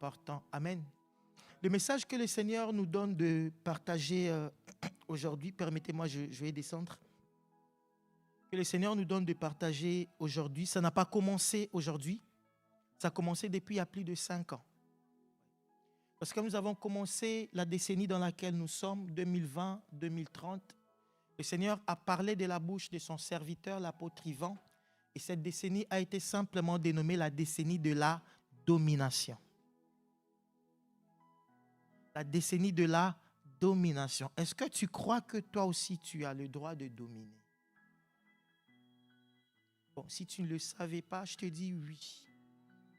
important. Amen. Le message que le Seigneur nous donne de partager aujourd'hui, permettez-moi, je vais descendre. Que le Seigneur nous donne de partager aujourd'hui, ça n'a pas commencé aujourd'hui, ça a commencé depuis il y a plus de 5 ans. Parce que nous avons commencé la décennie dans laquelle nous sommes, 2020-2030. Le Seigneur a parlé de la bouche de son serviteur, l'apôtre Yvan. Et cette décennie a été simplement dénommée la décennie de la domination. La décennie de la domination. Est-ce que tu crois que toi aussi tu as le droit de dominer? Bon, si tu ne le savais pas, je te dis oui.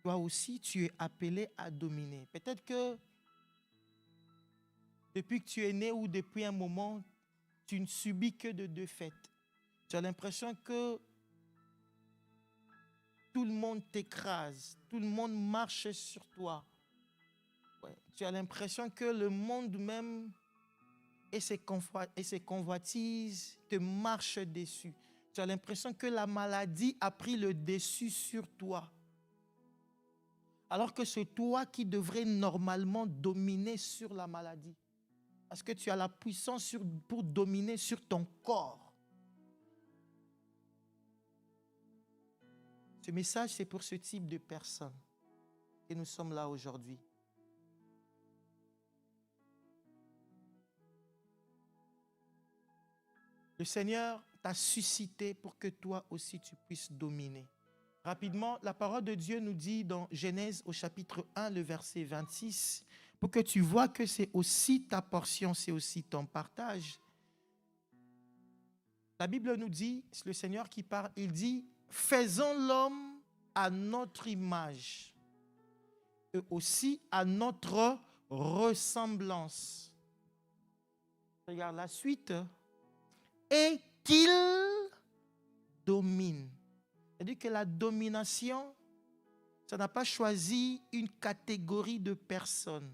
Toi aussi tu es appelé à dominer. Peut-être que depuis que tu es né ou depuis un moment, tu ne subis que de défaites. Tu as l'impression que tout le monde t'écrase, tout le monde marche sur toi. Ouais. Tu as l'impression que le monde même et ses convoitises te marchent dessus. Tu as l'impression que la maladie a pris le dessus sur toi. Alors que c'est toi qui devrais normalement dominer sur la maladie. Parce que tu as la puissance pour dominer sur ton corps. Ce message, c'est pour ce type de personnes. Et nous sommes là aujourd'hui. Le Seigneur t'a suscité pour que toi aussi tu puisses dominer. Rapidement, la parole de Dieu nous dit dans Genèse au chapitre 1, le verset 26, pour que tu vois que c'est aussi ta portion, c'est aussi ton partage. La Bible nous dit, c'est le Seigneur qui parle, il dit, faisons l'homme à notre image et aussi à notre ressemblance. Regarde la suite. Et qu'il domine. C'est-à-dire que la domination, ça n'a pas choisi une catégorie de personnes.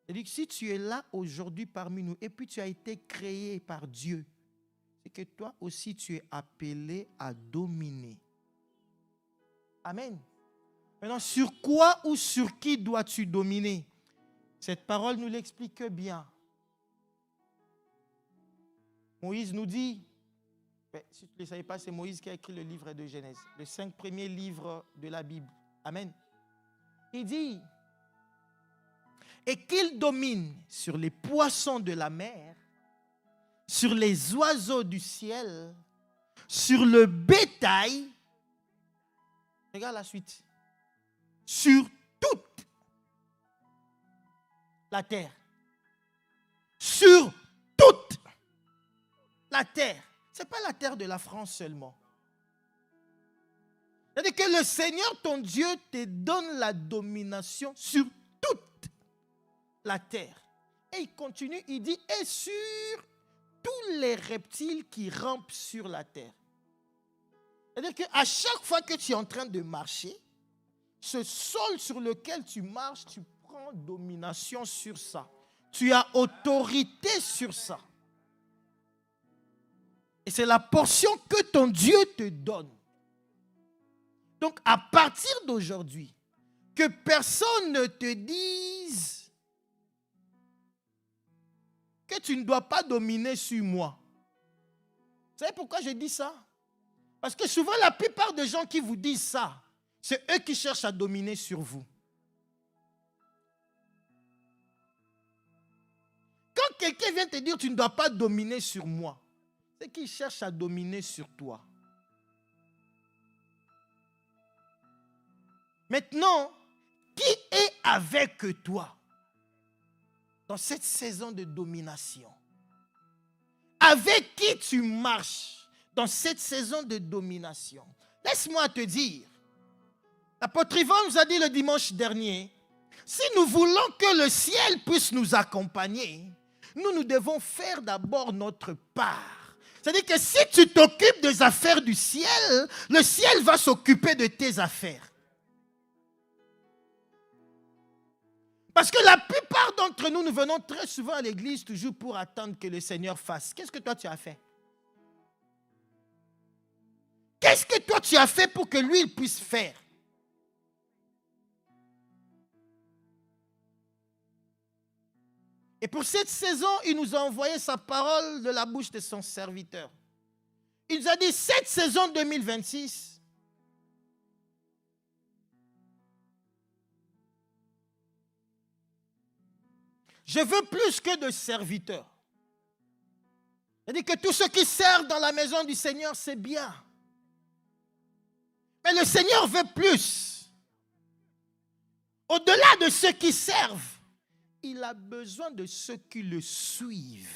C'est-à-dire que si tu es là aujourd'hui parmi nous et puis tu as été créé par Dieu, c'est que toi aussi tu es appelé à dominer. Amen. Maintenant, sur quoi ou sur qui dois-tu dominer? Cette parole nous l'explique bien. Moïse nous dit, si tu ne le savais pas, c'est Moïse qui a écrit le livre de Genèse, les 5 premiers livres de la Bible. Amen. Il dit, et qu'il domine sur les poissons de la mer, sur les oiseaux du ciel, sur le bétail, regarde la suite, sur toute la terre, sur toute la terre. Ce n'est pas la terre de la France seulement. C'est-à-dire que le Seigneur, ton Dieu, te donne la domination sur toute la terre. Et il continue, il dit, et sur tous les reptiles qui rampent sur la terre. C'est-à-dire qu'à chaque fois que tu es en train de marcher, ce sol sur lequel tu marches, tu prends domination sur ça. Tu as autorité sur ça. Et c'est la portion que ton Dieu te donne. Donc, à partir d'aujourd'hui, que personne ne te dise que tu ne dois pas dominer sur moi. Vous savez pourquoi je dis ça? Parce que souvent, la plupart des gens qui vous disent ça, c'est eux qui cherchent à dominer sur vous. Quand quelqu'un vient te dire tu ne dois pas dominer sur moi, c'est qu'il cherche à dominer sur toi. Maintenant, qui est avec toi dans cette saison de domination? Avec qui tu marches dans cette saison de domination? Laisse-moi te dire, l'apôtre Yvan nous a dit le dimanche dernier, si nous voulons que le ciel puisse nous accompagner, nous devons faire d'abord notre part. C'est-à-dire que si tu t'occupes des affaires du ciel, le ciel va s'occuper de tes affaires. Parce que la plupart d'entre nous, nous venons très souvent à l'église toujours pour attendre que le Seigneur fasse. Qu'est-ce que toi tu as fait? Qu'est-ce que toi tu as fait pour que lui il puisse faire? Et pour cette saison, il nous a envoyé sa parole de la bouche de son serviteur. Il nous a dit, cette saison 2026, je veux plus que de serviteurs. C'est-à-dire que tous ceux qui servent dans la maison du Seigneur, c'est bien. Mais le Seigneur veut plus. Au-delà de ceux qui servent, il a besoin de ceux qui le suivent.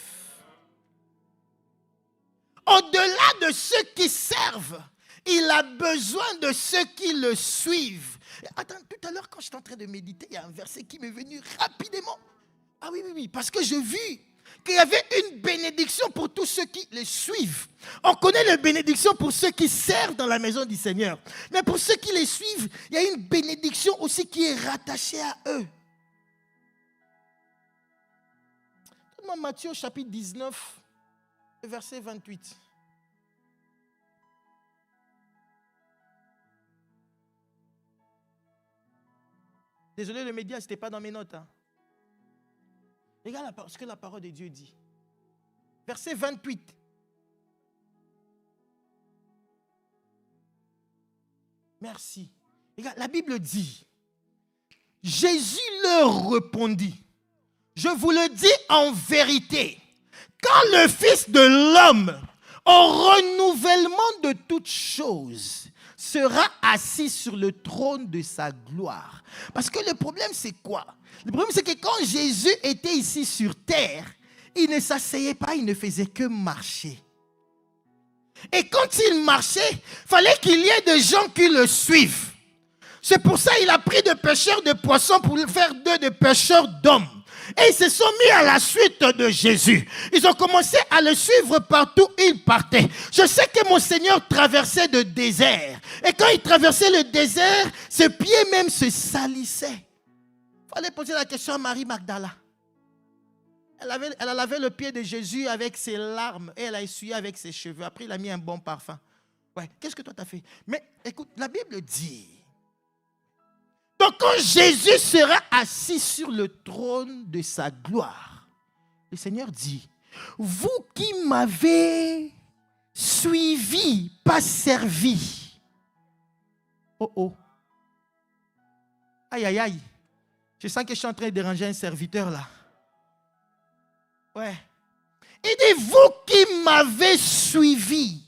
Au-delà de ceux qui servent, il a besoin de ceux qui le suivent. Attends, tout à l'heure, quand j'étais en train de méditer, il y a un verset qui m'est venu rapidement. Ah oui, parce que j'ai vu qu'il y avait une bénédiction pour tous ceux qui les suivent. On connaît la bénédiction pour ceux qui servent dans la maison du Seigneur. Mais pour ceux qui les suivent, il y a une bénédiction aussi qui est rattachée à eux. Donne-moi Matthieu chapitre 19, verset 28. Désolé, le média, ce n'était pas dans mes notes. Regarde ce que la parole de Dieu dit. Verset 28. Merci. Regarde, la Bible dit, Jésus leur répondit, je vous le dis en vérité, quand le Fils de l'homme, au renouvellement de toutes choses, sera assis sur le trône de sa gloire. Parce que le problème, c'est quoi? Le problème, c'est que quand Jésus était ici sur terre, il ne s'asseyait pas, il ne faisait que marcher. Et quand il marchait, il fallait qu'il y ait des gens qui le suivent. C'est pour ça qu'il a pris de pêcheurs de poissons pour faire d'eux des pêcheurs d'hommes. Et ils se sont mis à la suite de Jésus. Ils ont commencé à le suivre partout où il partait. Je sais que mon Seigneur traversait le désert. Et quand il traversait le désert, ses pieds même se salissaient. Il fallait poser la question à Marie Magdala. Elle a lavé le pied de Jésus avec ses larmes et elle a essuyé avec ses cheveux. Après, il a mis un bon parfum. Ouais, qu'est-ce que toi t'as fait? Mais écoute, la Bible dit, donc quand Jésus sera assis sur le trône de sa gloire, le Seigneur dit, vous qui m'avez suivi, pas servi. Oh. Aïe. Je sens que je suis en train de déranger un serviteur là. Ouais. Il dit, vous qui m'avez suivi,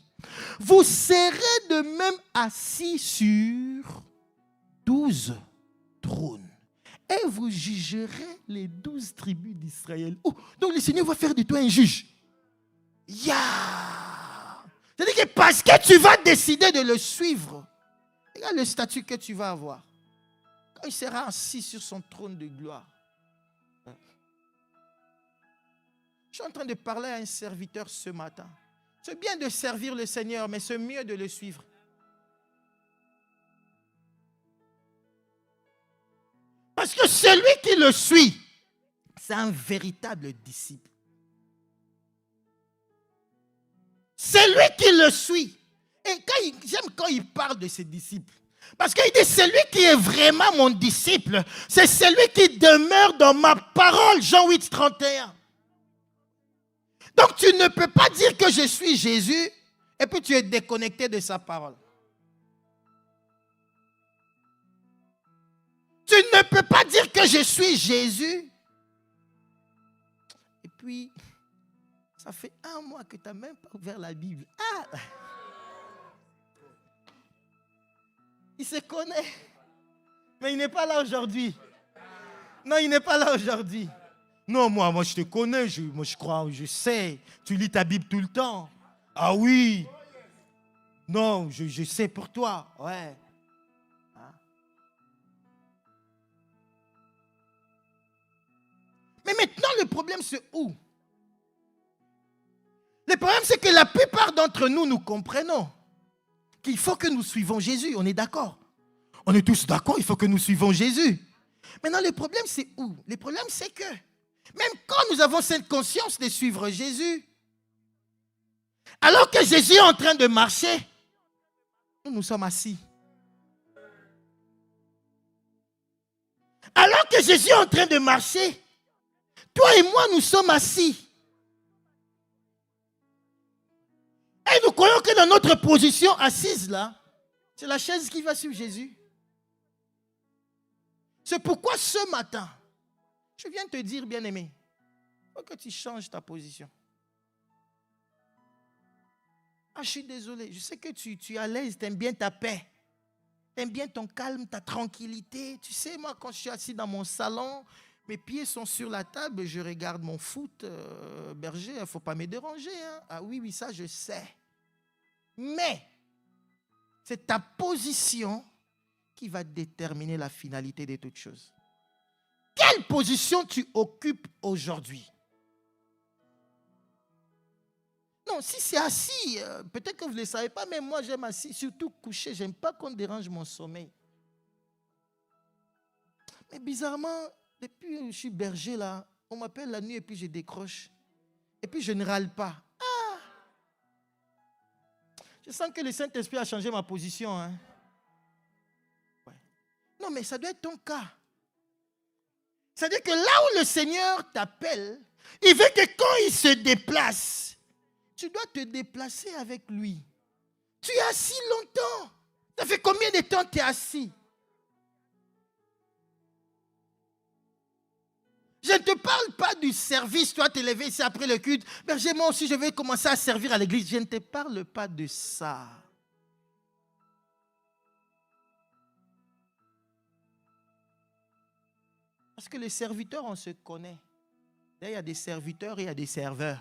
vous serez de même assis sur 12 trônes. Et vous jugerez les 12 tribus d'Israël. Oh, donc le Seigneur va faire de toi un juge. C'est-à-dire que parce que tu vas décider de le suivre, regarde le statut que tu vas avoir. Quand il sera assis sur son trône de gloire. Je suis en train de parler à un serviteur ce matin. C'est bien de servir le Seigneur, mais c'est mieux de le suivre. Parce que celui qui le suit, c'est un véritable disciple. C'est lui qui le suit. Et j'aime quand il parle de ses disciples. Parce qu'il dit, celui qui est vraiment mon disciple, c'est celui qui demeure dans ma parole. Jean 8, 31. Donc tu ne peux pas dire que je suis Jésus et puis tu es déconnecté de sa parole. Tu ne peux pas dire que je suis Jésus. Et puis, ça fait 1 mois que tu n'as même pas ouvert la Bible. Il se connaît. Mais il n'est pas là aujourd'hui. Non, il n'est pas là aujourd'hui. Non, moi je te connais. Moi je crois, je sais. Tu lis ta Bible tout le temps. Ah oui. Non, je sais pour toi. Ouais. Mais maintenant, le problème, c'est où? Le problème, c'est que la plupart d'entre nous, nous comprenons qu'il faut que nous suivons Jésus. On est d'accord? On est tous d'accord, il faut que nous suivons Jésus. Maintenant, le problème, c'est où? Le problème, c'est que même quand nous avons cette conscience de suivre Jésus, alors que Jésus est en train de marcher, nous sommes assis. Alors que Jésus est en train de marcher, Toi et moi, nous sommes assis. Et nous croyons que dans notre position assise là, c'est la chaise qui va suivre Jésus. C'est pourquoi ce matin, je viens te dire, bien-aimé, il faut que tu changes ta position. Ah, je suis désolé, je sais que tu es à l'aise, tu aimes bien ta paix. Tu aimes bien ton calme, ta tranquillité. Tu sais, moi, quand je suis assis dans mon salon, mes pieds sont sur la table, je regarde mon foot, berger, il ne faut pas me déranger. Hein. Ah oui, ça, je sais. Mais, c'est ta position qui va déterminer la finalité de toutes choses. Quelle position tu occupes aujourd'hui? Non, si c'est assis, peut-être que vous ne le savez pas, mais moi j'aime assis, surtout couché. Je n'aime pas qu'on dérange mon sommeil. Mais bizarrement, depuis que je suis berger là, on m'appelle la nuit et puis je décroche. Et puis je ne râle pas. Ah! Je sens que le Saint-Esprit a changé ma position. Hein? Ouais. Non, mais ça doit être ton cas. C'est-à-dire que là où le Seigneur t'appelle, il veut que quand il se déplace, tu dois te déplacer avec lui. Tu es assis longtemps. Ça fait combien de temps tu es assis? Je ne te parle pas du service, toi te lever ici après le culte. Berger, moi aussi je vais commencer à servir à l'église. Je ne te parle pas de ça. Parce que les serviteurs, on se connaît. Là, il y a des serviteurs et il y a des serveurs.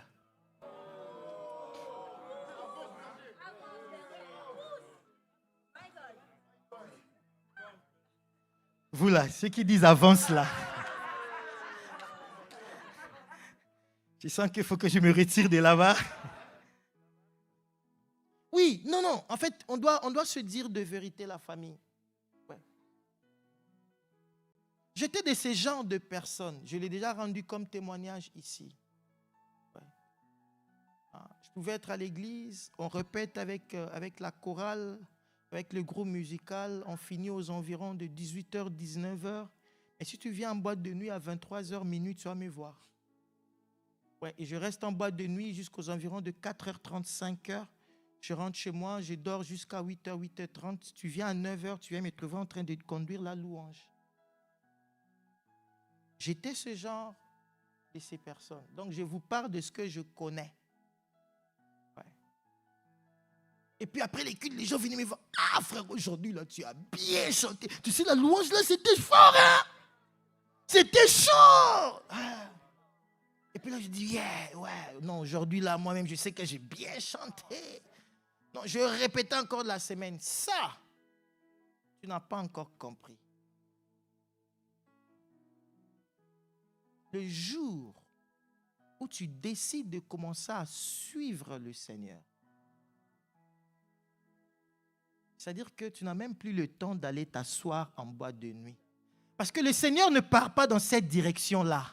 Vous là, ceux qui disent avance là. Je sens qu'il faut que je me retire de là-bas. Oui, non. En fait, on doit se dire de vérité la famille. Ouais. J'étais de ces genres de personnes. Je l'ai déjà rendu comme témoignage ici. Ouais. Je pouvais être à l'église, on répète avec la chorale, avec le groupe musical, on finit aux environs de 18h, 19h. Et si tu viens en boîte de nuit à 23h minuit, tu vas me voir. Ouais, et je reste en boîte de nuit jusqu'aux environs de 4h30, 5h. Je rentre chez moi, je dors jusqu'à 8h, 8h30. Tu viens à 9h, tu viens me trouver en train de conduire la louange. J'étais ce genre de ces personnes. Donc, je vous parle de ce que je connais. Ouais. Et puis après les cultes, les gens venaient me voir. Ah frère, aujourd'hui, là, tu as bien chanté. Tu sais, la louange, là, c'était fort, hein? C'était chaud! Ah. Et puis là, je dis, yeah, ouais. Non, aujourd'hui, là, moi-même, je sais que j'ai bien chanté. Non, je répétais encore la semaine. Ça, tu n'as pas encore compris. Le jour où tu décides de commencer à suivre le Seigneur, c'est-à-dire que tu n'as même plus le temps d'aller t'asseoir en boîte de nuit. Parce que le Seigneur ne part pas dans cette direction-là.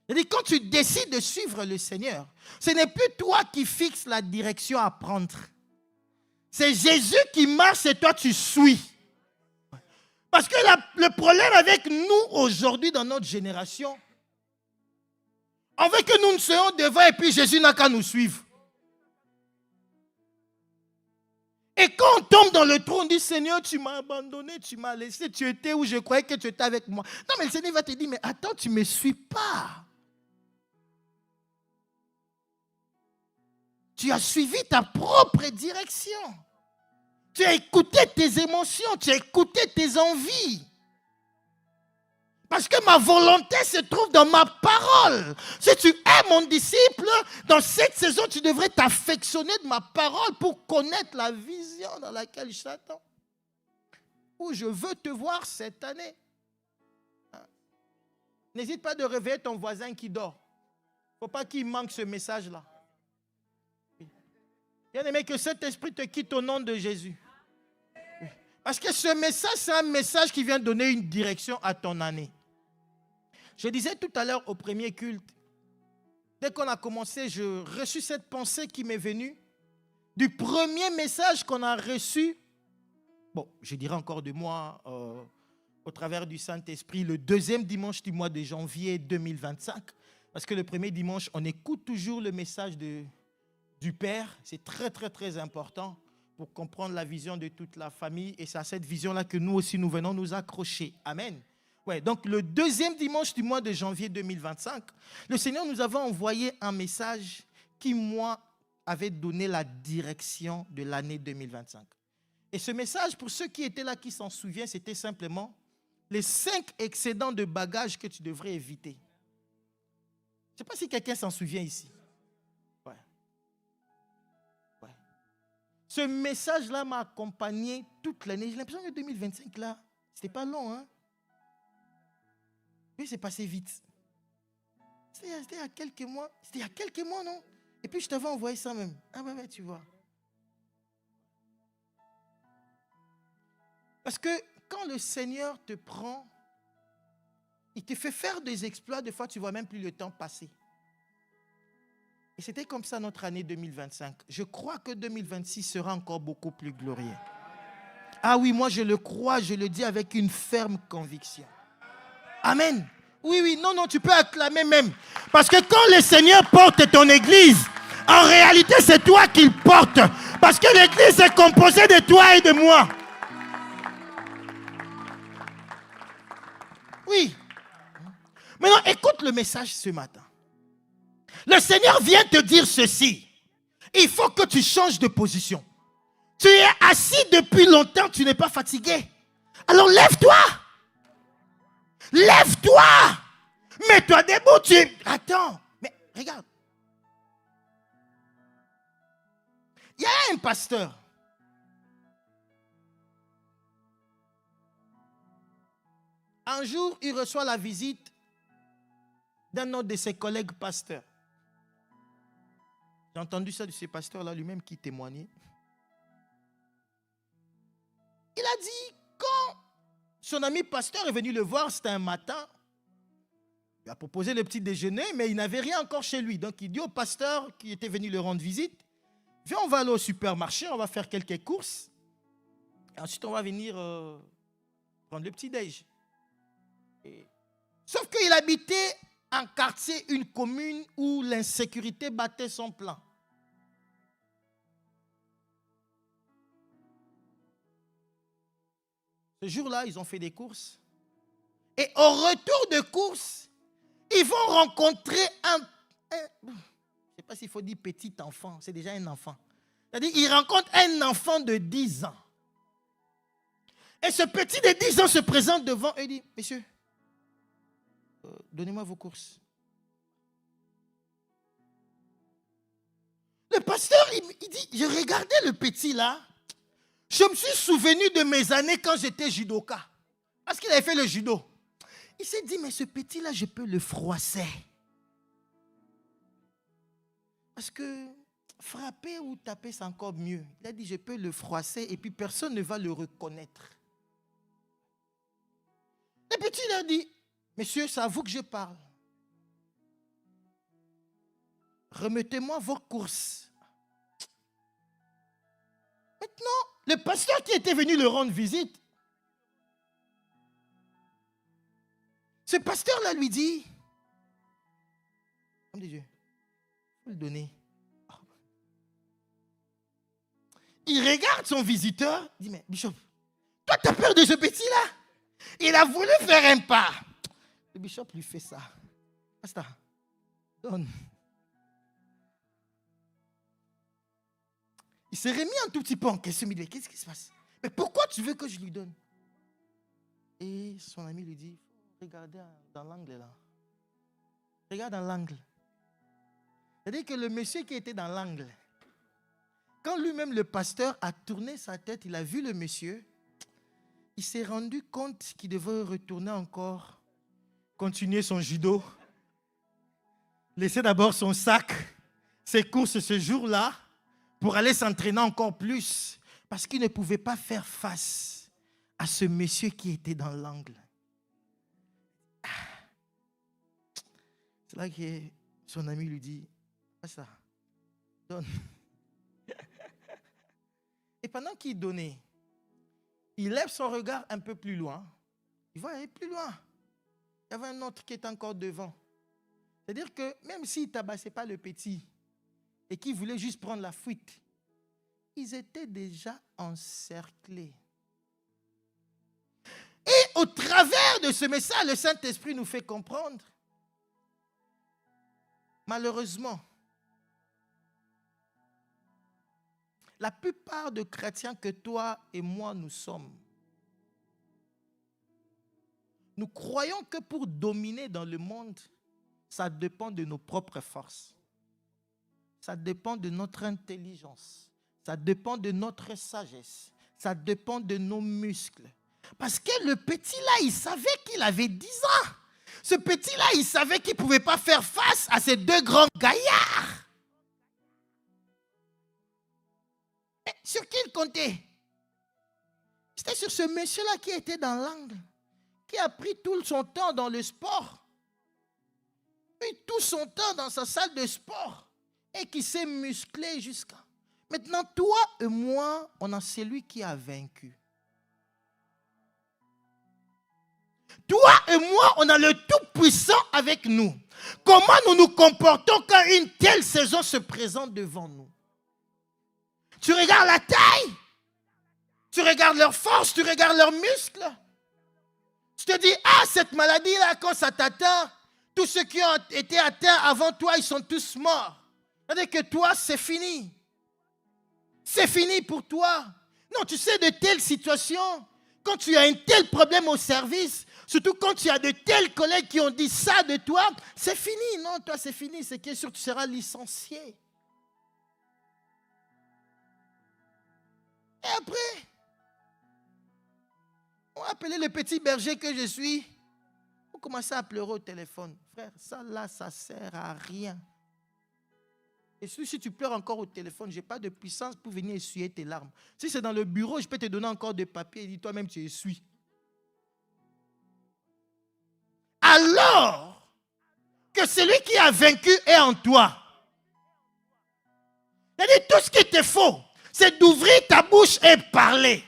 C'est-à-dire quand tu décides de suivre le Seigneur, ce n'est plus toi qui fixes la direction à prendre. C'est Jésus qui marche et toi tu suis. Parce que le problème avec nous aujourd'hui dans notre génération, on veut que nous nous soyons devant et puis Jésus n'a qu'à nous suivre. Et quand on tombe dans le trou, on dit Seigneur, tu m'as abandonné, tu m'as laissé, tu étais où je croyais que tu étais avec moi. Non, mais le Seigneur va te dire, mais attends, tu ne me suis pas. Tu as suivi ta propre direction. Tu as écouté tes émotions, tu as écouté tes envies. Parce que ma volonté se trouve dans ma parole. Si tu es mon disciple, dans cette saison, tu devrais t'affectionner de ma parole pour connaître la vision dans laquelle je t'attends. Où je veux te voir cette année. N'hésite pas de réveiller ton voisin qui dort. Il ne faut pas qu'il manque ce message-là. Bien aimé, que cet esprit te quitte au nom de Jésus. Parce que ce message, c'est un message qui vient donner une direction à ton année. Je disais tout à l'heure au premier culte, dès qu'on a commencé, j'ai reçu cette pensée qui m'est venue du premier message qu'on a reçu. Bon, je dirais encore de moi, au travers du Saint-Esprit, le deuxième dimanche du mois de janvier 2025. Parce que le premier dimanche, on écoute toujours le message du Père. C'est très, très, très important pour comprendre la vision de toute la famille. Et c'est à cette vision-là que nous aussi, nous venons nous accrocher. Amen. Ouais, donc, le deuxième dimanche du mois de janvier 2025, le Seigneur nous avait envoyé un message qui, moi, avait donné la direction de l'année 2025. Et ce message, pour ceux qui étaient là, qui s'en souviennent, c'était simplement les 5 excédents de bagages que tu devrais éviter. Je ne sais pas si quelqu'un s'en souvient ici. Ouais. Ouais. Ce message-là m'a accompagné toute l'année. J'ai l'impression que 2025, là, c'était pas long, hein? Oui, c'est passé vite. C'était il y a quelques mois. C'était il y a quelques mois, non? Et puis, je t'avais envoyé ça même. Ah ouais, tu vois. Parce que quand le Seigneur te prend, il te fait faire des exploits. Des fois, tu ne vois même plus le temps passer. Et c'était comme ça notre année 2025. Je crois que 2026 sera encore beaucoup plus glorieux. Ah oui, moi je le crois, je le dis avec une ferme conviction. Amen. Oui, non, tu peux acclamer même. Parce que quand le Seigneur porte ton église, en réalité c'est toi qu'il porte. Parce que l'église est composée de toi et de moi. Oui. Maintenant, écoute le message ce matin. Le Seigneur vient te dire ceci. Il faut que tu changes de position. Tu es assis depuis longtemps, tu n'es pas fatigué. Alors lève-toi. Lève-toi. Mets-toi debout. Attends, mais regarde. Il y a un pasteur. Un jour, il reçoit la visite d'un autre de ses collègues pasteurs. J'ai entendu ça de ce pasteur-là lui-même qui témoignait. Il a dit, quand son ami pasteur est venu le voir, c'était un matin, il a proposé le petit déjeuner, mais il n'avait rien encore chez lui. Donc il dit au pasteur qui était venu le rendre visite, viens, on va aller au supermarché, on va faire quelques courses. Et ensuite, on va venir prendre le petit déj. Sauf qu'il habitait un quartier, une commune où l'insécurité battait son plein. Ce jour-là, ils ont fait des courses. Et au retour de courses, ils vont rencontrer je ne sais pas s'il faut dire petit enfant, c'est déjà un enfant. C'est-à-dire qu'ils rencontrent un enfant de 10 ans. Et ce petit de 10 ans se présente devant eux et dit, messieurs, donnez-moi vos courses. Le pasteur, il dit, je regardais le petit là, je me suis souvenu de mes années quand j'étais judoka. Parce qu'il avait fait le judo. Il s'est dit, mais ce petit là, je peux le froisser. Parce que frapper ou taper, c'est encore mieux. Il a dit, je peux le froisser et puis personne ne va le reconnaître. Le petit il a dit, monsieur, c'est à vous que je parle. Remettez-moi vos courses. Maintenant, le pasteur qui était venu le rendre visite, ce pasteur-là lui dit, homme de Dieu, il faut le donner. Il regarde son visiteur, il dit, mais Bishop, toi tu as peur de ce petit-là? Il a voulu faire un pas. Le Bishop lui fait ça. Basta, donne. Il s'est remis un tout petit peu en question. Il dit, qu'est-ce qui se passe? Mais pourquoi tu veux que je lui donne? Et son ami lui dit, regardez dans l'angle là. Regarde dans l'angle. C'est-à-dire que le monsieur qui était dans l'angle, quand lui-même le pasteur a tourné sa tête, il a vu le monsieur, il s'est rendu compte qu'il devait retourner encore, continuer son judo, laisser d'abord son sac, ses courses ce jour-là, pour aller s'entraîner encore plus, parce qu'il ne pouvait pas faire face à ce monsieur qui était dans l'angle. C'est là que son ami lui dit, pas ça, donne. Et pendant qu'il donnait, il lève son regard un peu plus loin il va aller plus loin. Il y avait un autre qui était encore devant. C'est-à-dire que même s'il ne tabassait pas le petit et qu'il voulait juste prendre la fuite, ils étaient déjà encerclés. Et au travers de ce message, le Saint-Esprit nous fait comprendre, malheureusement, la plupart de chrétiens que toi et moi nous sommes, nous croyons que pour dominer dans le monde, ça dépend de nos propres forces. Ça dépend de notre intelligence. Ça dépend de notre sagesse. Ça dépend de nos muscles. Parce que le petit là, il savait qu'il avait 10 ans. Ce petit là, il savait qu'il ne pouvait pas faire face à ces deux grands gaillards. Et sur qui il comptait? C'était sur ce monsieur-là qui était dans l'angle, qui a pris tout son temps dans le sport, pris tout son temps dans sa salle de sport et qui s'est musclé jusqu'à... Maintenant, toi et moi, on a celui qui a vaincu. Toi et moi, on a le Tout-Puissant avec nous. Comment nous nous comportons quand une telle saison se présente devant nous? Tu regardes la taille, tu regardes leur force, tu regardes leurs muscles. Tu te dis, ah, cette maladie-là, quand ça t'atteint, tous ceux qui ont été atteints avant toi, ils sont tous morts. C'est-à-dire que toi, c'est fini. C'est fini pour toi. Non, tu sais, de telles situations, quand tu as un tel problème au service, surtout quand tu as de tels collègues qui ont dit ça de toi, c'est fini. Non, toi, c'est fini. C'est que sûr, tu seras licencié. Et après, on va appeler le petit berger que je suis. On commence à pleurer au téléphone. Frère, ça là, ça ne sert à rien. Et si tu pleures encore au téléphone, je n'ai pas de puissance pour venir essuyer tes larmes. Si c'est dans le bureau, je peux te donner encore des papiers et dis toi-même tu essuies. Alors que celui qui a vaincu est en toi. C'est-à-dire tout ce qu'il te faut, c'est d'ouvrir ta bouche et parler.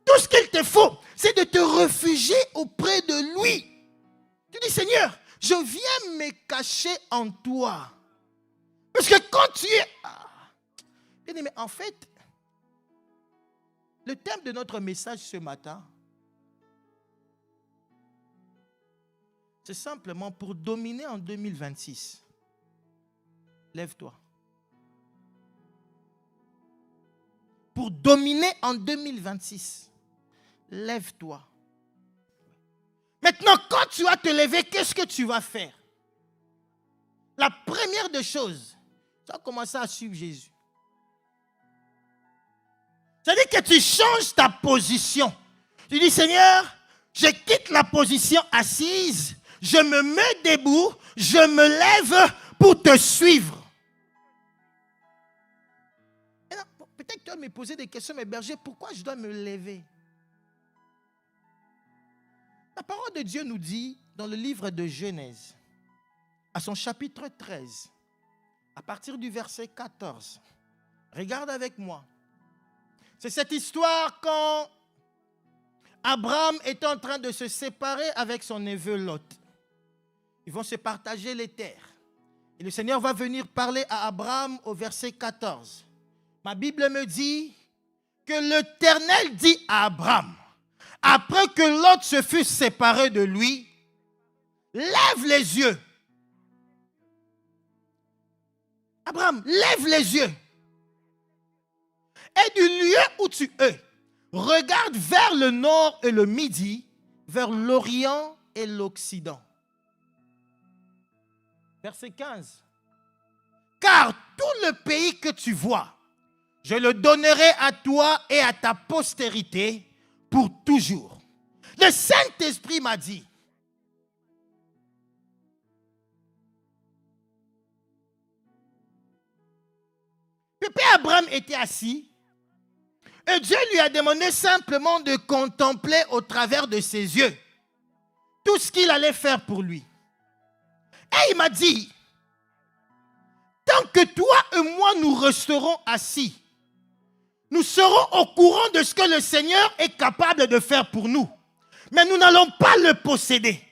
Tout ce qu'il te faut, c'est de te réfugier auprès de lui. Tu dis, Seigneur, je viens me cacher en toi. Parce que quand tu es... Bien aimé, en fait, le thème de notre message ce matin, c'est simplement pour dominer en 2026. Lève-toi. Pour dominer en 2026, lève-toi. Maintenant, quand tu vas te lever, qu'est-ce que tu vas faire? La première des choses, tu vas commencer à suivre Jésus. C'est-à-dire que tu changes ta position. Tu dis, Seigneur, je quitte la position assise, je me mets debout, je me lève pour te suivre. Peut-être que tu vas me poser des questions, mais berger, pourquoi je dois me lever? La parole de Dieu nous dit dans le livre de Genèse, à son chapitre 13, à partir du verset 14. Regarde avec moi. C'est cette histoire quand Abraham est en train de se séparer avec son neveu Lot. Ils vont se partager les terres. Et le Seigneur va venir parler à Abraham au verset 14. Ma Bible me dit que l'Éternel dit à Abraham, après que Lot se fut séparé de lui, lève les yeux. Abraham, lève les yeux. Et du lieu où tu es, regarde vers le nord et le midi, vers l'Orient et l'Occident. Verset 15. Car tout le pays que tu vois, je le donnerai à toi et à ta postérité pour toujours. Le Saint-Esprit m'a dit, Pépé Abraham était assis et Dieu lui a demandé simplement de contempler au travers de ses yeux tout ce qu'il allait faire pour lui. Et il m'a dit, tant que toi et moi nous resterons assis, nous serons au courant de ce que le Seigneur est capable de faire pour nous. Mais nous n'allons pas le posséder.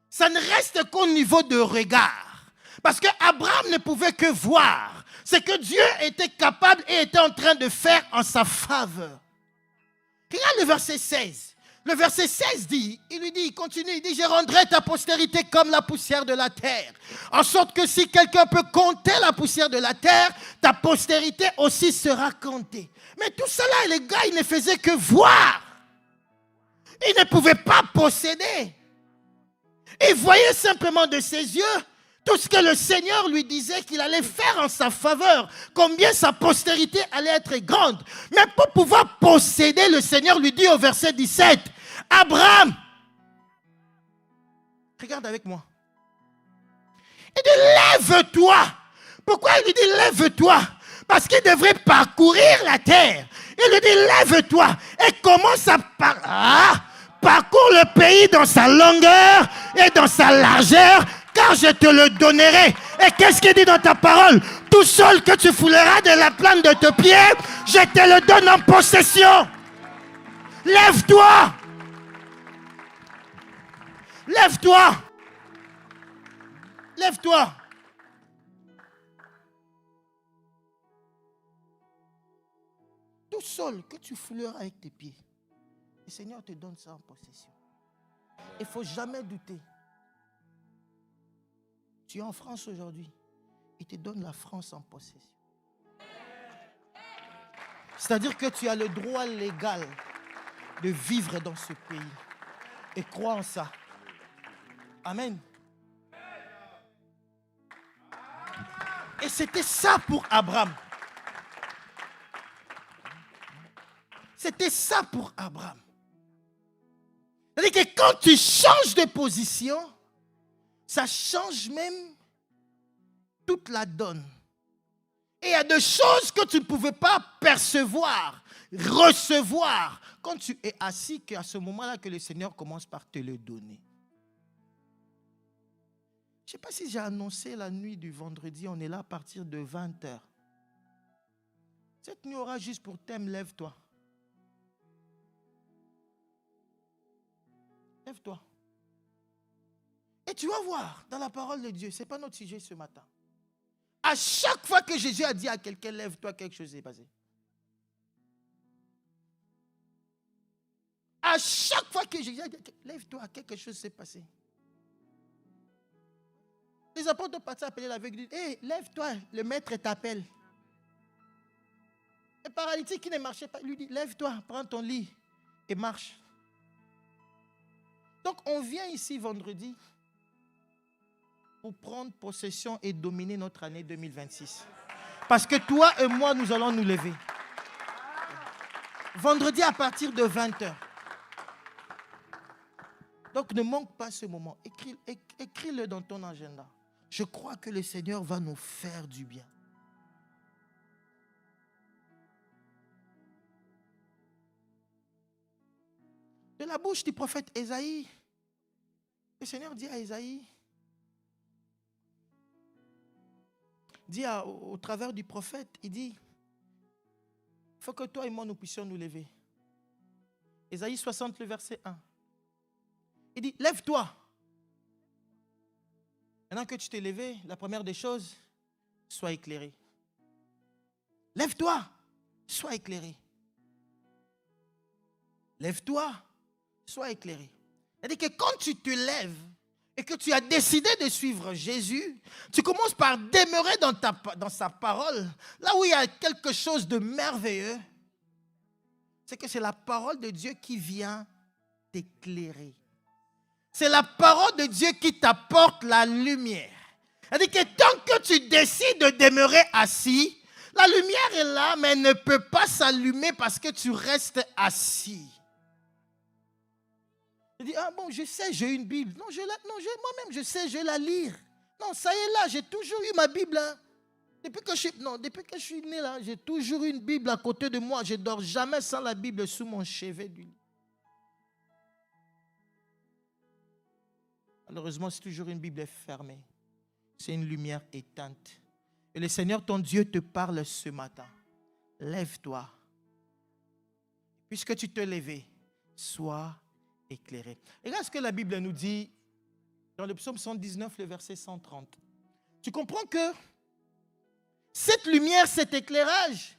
Ça ne reste qu'au niveau de regard. Parce qu'Abraham ne pouvait que voir ce que Dieu était capable et était en train de faire en sa faveur. Regarde le verset 16. Le verset 16 dit, il continue, il dit, je rendrai ta postérité comme la poussière de la terre. En sorte que si quelqu'un peut compter la poussière de la terre, ta postérité aussi sera comptée. Mais tout cela, les gars, ils ne faisaient que voir. Ils ne pouvaient pas posséder. Ils voyaient simplement de ses yeux tout ce que le Seigneur lui disait qu'il allait faire en sa faveur, combien sa postérité allait être grande. Mais pour pouvoir posséder, le Seigneur lui dit au verset 17, Abraham, regarde avec moi. Il dit, lève-toi. Pourquoi il lui dit, lève-toi? Parce qu'il devrait parcourir la terre. Il lui dit, lève-toi et commence à parcours le pays dans sa longueur et dans sa largeur, car je te le donnerai. Et qu'est-ce qu'il dit dans ta parole? Tout seul que tu fouleras de la plante de tes pieds, je te le donne en possession. Lève-toi. Lève-toi. Lève-toi. Tout seul que tu fouleras avec tes pieds, le Seigneur te donne ça en possession. Il ne faut jamais douter. Tu es en France aujourd'hui, il te donne la France en possession. C'est-à-dire que tu as le droit légal de vivre dans ce pays. Et crois en ça. Amen. Et c'était ça pour Abraham. C'était ça pour Abraham. C'est-à-dire que quand tu changes de position, ça change même toute la donne. Et il y a des choses que tu ne pouvais pas percevoir, recevoir, quand tu es assis, qu'à ce moment-là que le Seigneur commence par te le donner. Je ne sais pas si j'ai annoncé la nuit du vendredi, on est là à partir de 20h. Cette nuit aura juste pour thème, lève-toi. Lève-toi. Et tu vas voir, dans la parole de Dieu, ce n'est pas notre sujet ce matin. À chaque fois que Jésus a dit à quelqu'un, lève-toi, quelque chose est passé. À chaque fois que Jésus a dit, lève-toi, quelque chose s'est passé. Les apôtres partent appeler l'aveugle, disent, hé, lève-toi, le maître t'appelle. Le paralytique qui ne marchait pas, lui dit, lève-toi, prends ton lit et marche. Donc on vient ici vendredi pour prendre possession et dominer notre année 2026. Parce que toi et moi, nous allons nous lever. Vendredi à partir de 20h. Donc ne manque pas ce moment. Écris-le dans ton agenda. Je crois que le Seigneur va nous faire du bien. De la bouche du prophète Ésaïe, le Seigneur dit à Ésaïe, au travers du prophète, il dit, il faut que toi et moi nous puissions nous lever. Ésaïe 60, le verset 1. Il dit, lève-toi. Maintenant que tu t'es levé, la première des choses, sois éclairé. Lève-toi, sois éclairé. Lève-toi, sois éclairé. C'est-à-dire que quand tu te lèves et que tu as décidé de suivre Jésus, tu commences par demeurer dans sa parole. Là où il y a quelque chose de merveilleux, c'est que c'est la parole de Dieu qui vient t'éclairer. C'est la parole de Dieu qui t'apporte la lumière. C'est-à-dire que tant que tu décides de demeurer assis, la lumière est là, mais elle ne peut pas s'allumer parce que tu restes assis. Je dis, ah bon, je sais, j'ai une Bible. Non, moi-même, je sais, je vais la lire. Non, ça y est là, j'ai toujours eu ma Bible. Hein. Depuis que je suis né là, j'ai toujours eu une Bible à côté de moi. Je ne dors jamais sans la Bible sous mon chevet du lit. Malheureusement, c'est toujours une Bible fermée. C'est une lumière éteinte. Et le Seigneur, ton Dieu, te parle ce matin. lève-toi. Puisque tu te levais, sois éclairé. Et regarde ce que la Bible nous dit dans le psaume 119, le verset 130. Tu comprends que cette lumière, cet éclairage,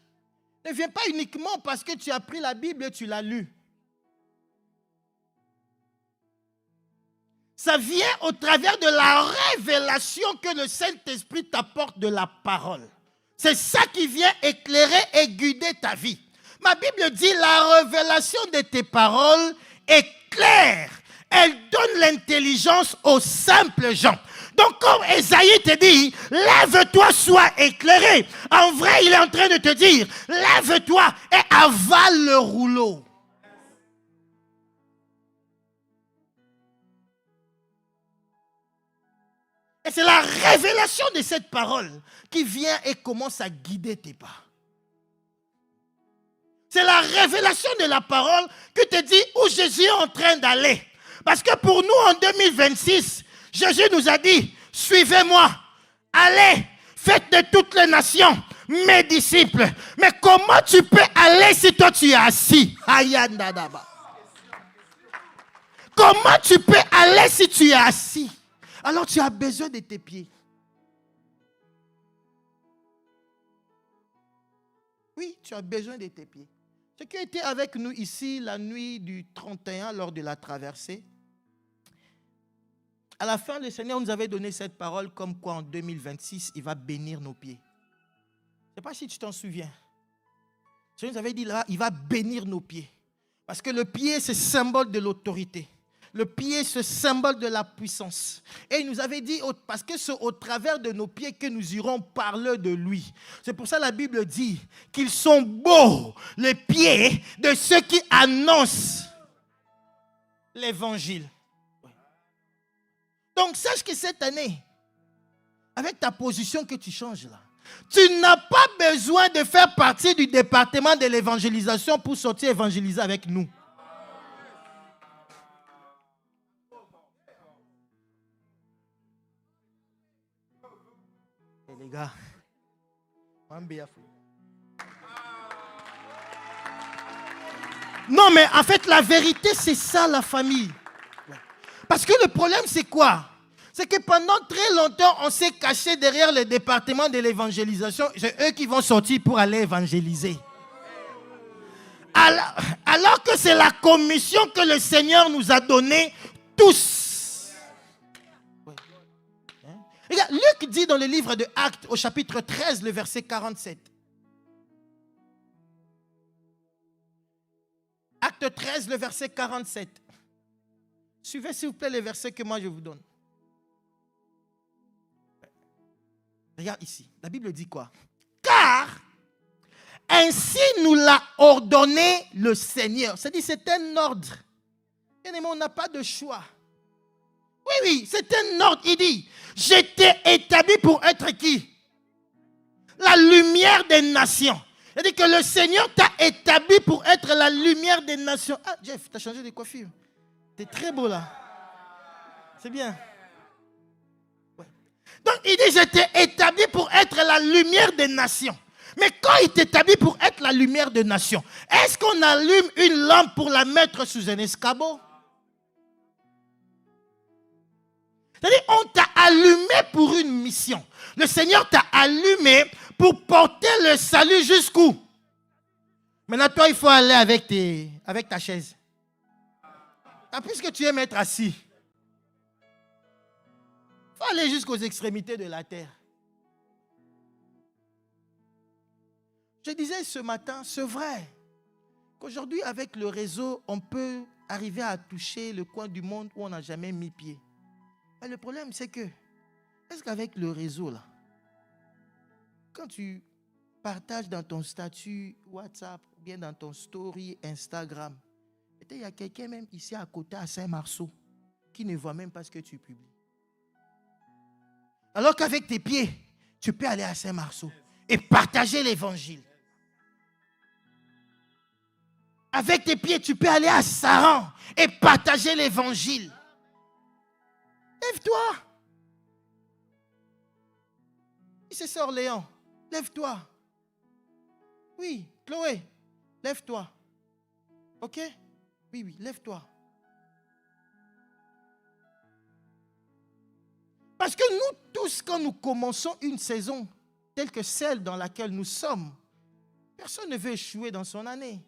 ne vient pas uniquement parce que tu as pris la Bible et tu l'as lue. Ça vient au travers de la révélation que le Saint-Esprit t'apporte de la parole. C'est ça qui vient éclairer et guider ta vie. Ma Bible dit la révélation de tes paroles est claire. Elle donne l'intelligence aux simples gens. Donc comme Esaïe te dit, lève-toi, sois éclairé. En vrai, il est en train de te dire, lève-toi et avale le rouleau. Et c'est la révélation de cette parole qui vient et commence à guider tes pas. C'est la révélation de la parole qui te dit où Jésus est en train d'aller. Parce que pour nous, en 2026, Jésus nous a dit, suivez-moi, allez, faites de toutes les nations mes disciples. Mais comment tu peux aller si toi tu es assis? Comment tu peux aller si tu es assis? Alors tu as besoin de tes pieds. Oui, tu as besoin de tes pieds. Ceux qui étaient avec nous ici la nuit du 31 lors de la traversée, à la fin, le Seigneur nous avait donné cette parole comme quoi en 2026, il va bénir nos pieds. Je ne sais pas si tu t'en souviens. Le Seigneur nous avait dit là, il va bénir nos pieds. Parce que le pied, c'est symbole de l'autorité. Le pied, c'est symbole de la puissance. Et il nous avait dit, parce que c'est au travers de nos pieds que nous irons parler de lui. C'est pour ça que la Bible dit qu'ils sont beaux, les pieds de ceux qui annoncent l'évangile. Donc, sache que cette année, avec ta position que tu changes là, tu n'as pas besoin de faire partie du département de l'évangélisation pour sortir évangéliser avec nous. Les gars, non, mais en fait, la vérité, c'est ça, la famille. Parce que le problème, c'est quoi? C'est que pendant très longtemps, on s'est caché derrière le département de l'évangélisation. C'est eux qui vont sortir pour aller évangéliser. Alors que c'est la commission que le Seigneur nous a donnée tous. Regarde, Luc dit dans le livre de Actes, au chapitre 13, le verset 47. Acte 13, le verset 47. Suivez s'il vous plaît les versets que moi je vous donne. Regarde ici, la Bible dit quoi? Car ainsi nous l'a ordonné le Seigneur. C'est-à-dire c'est un ordre. Bien-aimé, on n'a pas de choix. Oui, c'est un ordre. Il dit, je t'ai établi pour être qui? La lumière des nations. C'est-à-dire que le Seigneur t'a établi pour être la lumière des nations. Ah, Jeff, tu as changé de coiffure. Tu es très beau là. C'est bien. Ouais. Donc, il dit, je t'ai établi pour être la lumière des nations. Mais quand il t'établit pour être la lumière des nations, est-ce qu'on allume une lampe pour la mettre sous un escabeau? C'est-à-dire, on t'a allumé pour une mission. Le Seigneur t'a allumé pour porter le salut jusqu'où? Maintenant, toi, il faut aller avec ta chaise. Ah, puisque tu aimes être assis, il faut aller jusqu'aux extrémités de la terre. Je disais ce matin, c'est vrai qu'aujourd'hui, avec le réseau, on peut arriver à toucher le coin du monde où on n'a jamais mis pied. Mais le problème, c'est que, est-ce qu'avec le réseau, là, quand tu partages dans ton statut WhatsApp, ou bien dans ton story Instagram, il y a quelqu'un même ici à côté à Saint-Marceau qui ne voit même pas ce que tu publies. Alors qu'avec tes pieds, tu peux aller à Saint-Marceau et partager l'évangile. Avec tes pieds, tu peux aller à Saran et partager l'évangile. Lève-toi. C'est Orléans. Lève-toi. Oui, Chloé, lève-toi. OK? Oui, lève-toi. Parce que nous tous, quand nous commençons une saison telle que celle dans laquelle nous sommes, personne ne veut échouer dans son année.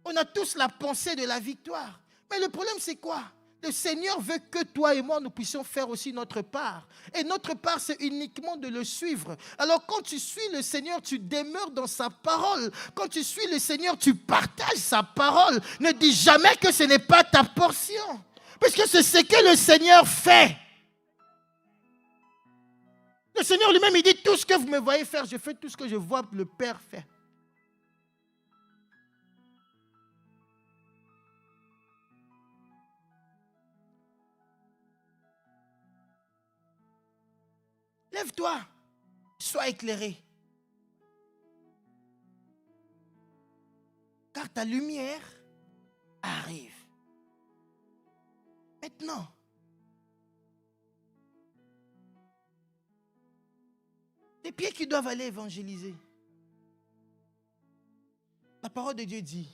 On a tous la pensée de la victoire. Mais le problème, c'est quoi? Le Seigneur veut que toi et moi, nous puissions faire aussi notre part. Et notre part, c'est uniquement de le suivre. Alors, quand tu suis le Seigneur, tu demeures dans sa parole. Quand tu suis le Seigneur, tu partages sa parole. Ne dis jamais que ce n'est pas ta portion. Parce que c'est ce que le Seigneur fait. Le Seigneur lui-même, il dit, tout ce que vous me voyez faire, je fais tout ce que je vois le Père faire. Lève-toi, sois éclairé. Car ta lumière arrive. Maintenant, tes pieds qui doivent aller évangéliser. La parole de Dieu dit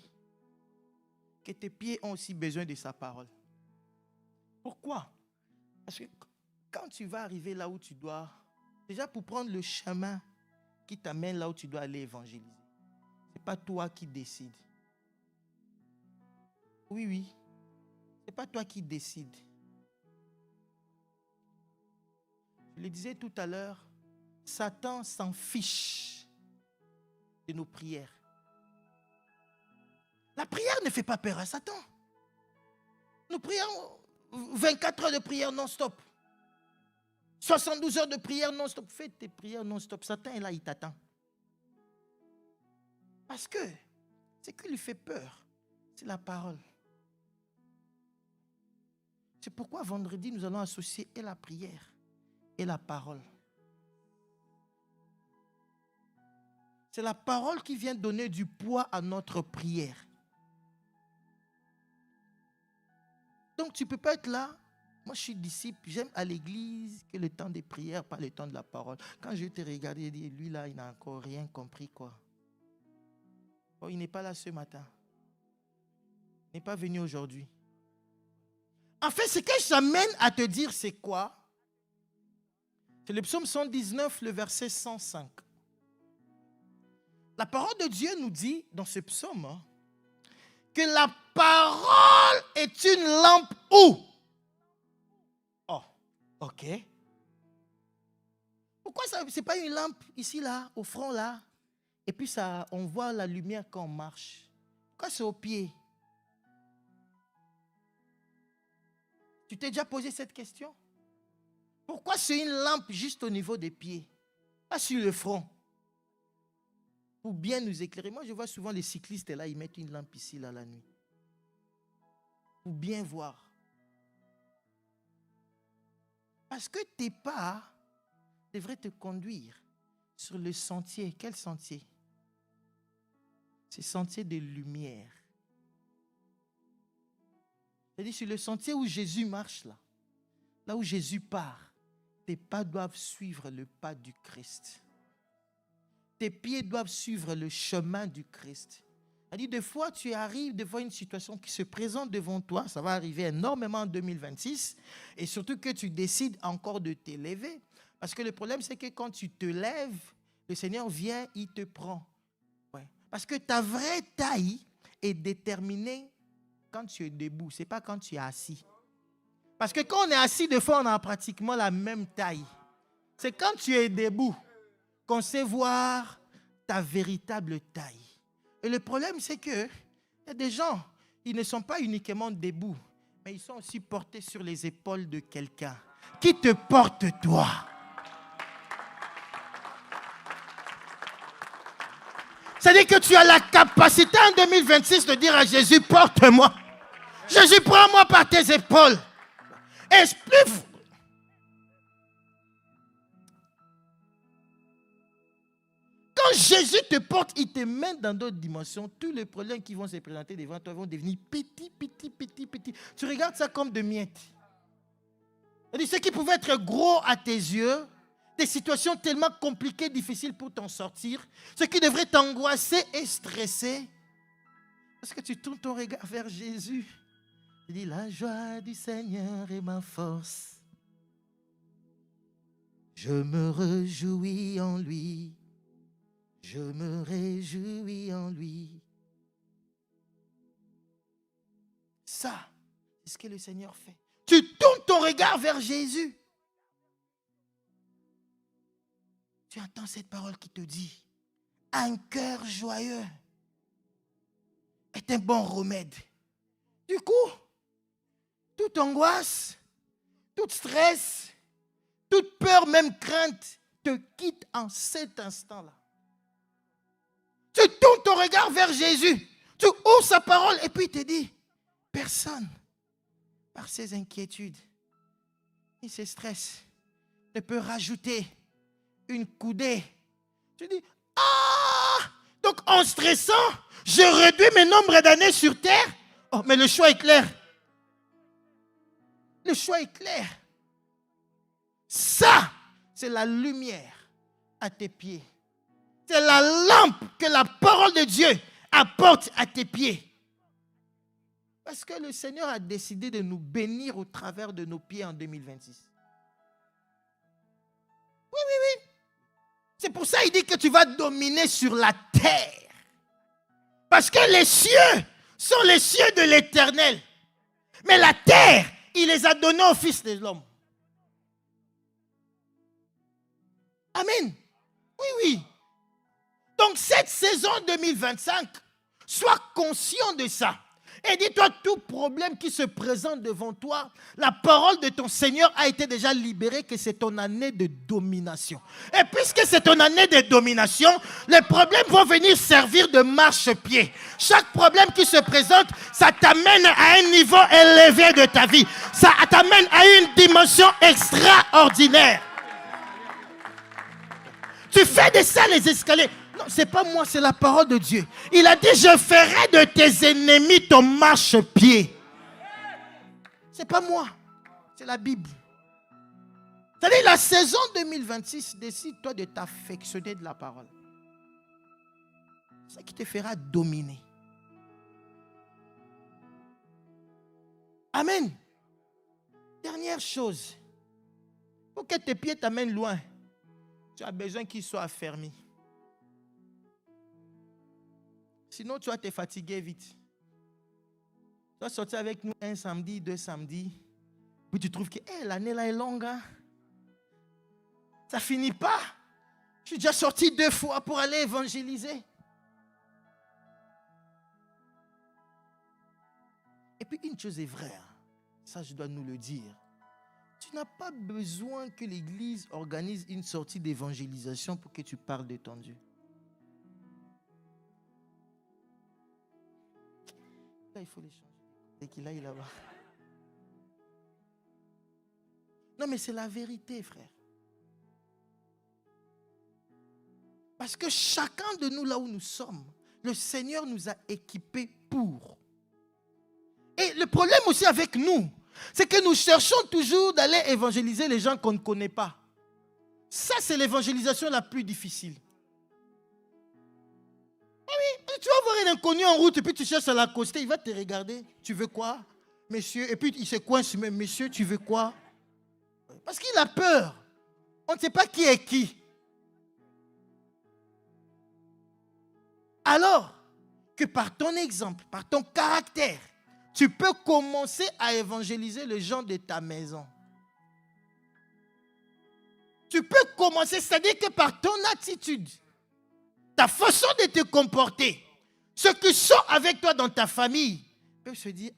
que tes pieds ont aussi besoin de sa parole. Pourquoi? Parce que quand tu vas arriver là où tu dois, déjà pour prendre le chemin qui t'amène là où tu dois aller évangéliser, ce n'est pas toi qui décides. Oui, ce n'est pas toi qui décides. Je le disais tout à l'heure, Satan s'en fiche de nos prières. La prière ne fait pas peur à Satan. Nous prions 24 heures de prière non-stop. 72 heures de prière non-stop. Fais tes prières non-stop. Satan est là, il t'attend. Parce que ce qui lui fait peur, c'est la parole. C'est pourquoi vendredi, nous allons associer et la prière et la parole. C'est la parole qui vient donner du poids à notre prière. Donc, tu ne peux pas être là. Moi, je suis disciple. J'aime à l'église que le temps des prières, pas le temps de la parole. Quand je te regarde, je dis, lui là, il n'a encore rien compris, quoi. Oh, il n'est pas là ce matin. Il n'est pas venu aujourd'hui. En fait, ce que j'amène à te dire, c'est quoi? C'est le psaume 119, le verset 105. La parole de Dieu nous dit dans ce psaume que la parole est une lampe où? Oh, ok. Pourquoi ça, c'est pas une lampe ici, là, au front, là, et puis ça, on voit la lumière quand on marche? Pourquoi c'est au pied? Tu t'es déjà posé cette question? Pourquoi c'est une lampe juste au niveau des pieds, pas sur le front? Pour bien nous éclairer. Moi, je vois souvent les cyclistes là, ils mettent une lampe ici, là, la nuit. Pour bien voir. Parce que tes pas devraient te conduire sur le sentier. Quel sentier? C'est le sentier de lumière. C'est-à-dire sur le sentier où Jésus marche là. Là où Jésus part. Tes pas doivent suivre le pas du Christ. Tes pieds doivent suivre le chemin du Christ. C'est-à-dire, des fois, tu arrives devant une situation qui se présente devant toi. Ça va arriver énormément en 2026. Et surtout que tu décides encore de t'élever. Parce que le problème, c'est que quand tu te lèves, le Seigneur vient, il te prend. Ouais. Parce que ta vraie taille est déterminée quand tu es debout. Ce n'est pas quand tu es assis. Parce que quand on est assis, des fois, on a pratiquement la même taille. C'est quand tu es debout qu'on sait voir ta véritable taille. Et le problème, c'est qu'il y a des gens, ils ne sont pas uniquement debout, mais ils sont aussi portés sur les épaules de quelqu'un qui te porte toi. C'est-à-dire que tu as la capacité en 2026 de dire à Jésus, porte-moi. Jésus, prends-moi par tes épaules. Explique. Quand Jésus te porte, il te met dans d'autres dimensions. Tous les problèmes qui vont se présenter devant toi vont devenir petits. Tu regardes ça comme de miettes. C'est-à-dire, ce qui pouvait être gros à tes yeux des situations tellement compliquées, difficiles pour t'en sortir, ce qui devrait t'angoisser et stresser. Parce que tu tournes ton regard vers Jésus. Tu dis, la joie du Seigneur est ma force. Je me réjouis en lui. Je me réjouis en lui. Ça, c'est ce que le Seigneur fait. Tu tournes ton regard vers Jésus. Tu entends cette parole qui te dit, un cœur joyeux est un bon remède. Du coup, toute angoisse, toute stress, toute peur, même crainte, te quitte en cet instant-là. Tu tournes ton regard vers Jésus. Tu ouvres sa parole et puis il te dit, personne, par ses inquiétudes et ses stress, ne peut rajouter une coudée. Tu dis, ah! Donc en stressant, je réduis mes nombres d'années sur terre. Oh, mais le choix est clair. Le choix est clair. Ça, c'est la lumière à tes pieds. C'est la lampe que la parole de Dieu apporte à tes pieds. Parce que le Seigneur a décidé de nous bénir au travers de nos pieds en 2026. Oui. C'est pour ça qu'il dit que tu vas dominer sur la terre. Parce que les cieux sont les cieux de l'Éternel. Mais la terre, il les a donnés au Fils de l'homme. Amen. Oui. Donc cette saison 2025, sois conscient de ça. Et dis-toi, tout problème qui se présente devant toi, la parole de ton Seigneur a été déjà libérée, que c'est ton année de domination. Et puisque c'est ton année de domination, les problèmes vont venir servir de marchepied. Chaque problème qui se présente, ça t'amène à un niveau élevé de ta vie. Ça t'amène à une dimension extraordinaire. Tu fais de ça les escaliers. Non, ce n'est pas moi, c'est la parole de Dieu. Il a dit, je ferai de tes ennemis ton marchepied. Ce n'est pas moi, c'est la Bible. C'est-à-dire, la saison 2026, décide-toi de t'affectionner de la parole. C'est ça qui te fera dominer. Amen. Dernière chose, pour que tes pieds t'amènent loin, tu as besoin qu'ils soient affermis. Sinon, tu vas te fatiguer vite. Tu vas sortir avec nous un samedi, 2 samedis. Puis tu trouves que l'année là est longue. Hein? Ça ne finit pas. Je suis déjà sorti 2 fois pour aller évangéliser. Et puis une chose est vraie. Hein? Ça, je dois nous le dire. Tu n'as pas besoin que l'église organise une sortie d'évangélisation pour que tu parles de ton Dieu. Là, il faut les changer. Et qu'il aille là-bas. Non, mais c'est la vérité, frère. Parce que chacun de nous, là où nous sommes, le Seigneur nous a équipés pour. Et le problème aussi avec nous, c'est que nous cherchons toujours d'aller évangéliser les gens qu'on ne connaît pas. Ça, c'est l'évangélisation la plus difficile. Oui, tu vas voir un inconnu en route et puis tu cherches à l'accoster, il va te regarder. Tu veux quoi, monsieur? Et puis il se coince même, monsieur, tu veux quoi? Parce qu'il a peur. On ne sait pas qui est qui. Alors que par ton exemple, par ton caractère, tu peux commencer à évangéliser les gens de ta maison. Tu peux commencer, c'est-à-dire que par ton attitude, ta façon de te comporter, ceux qui sont avec toi dans ta famille, peuvent se dire,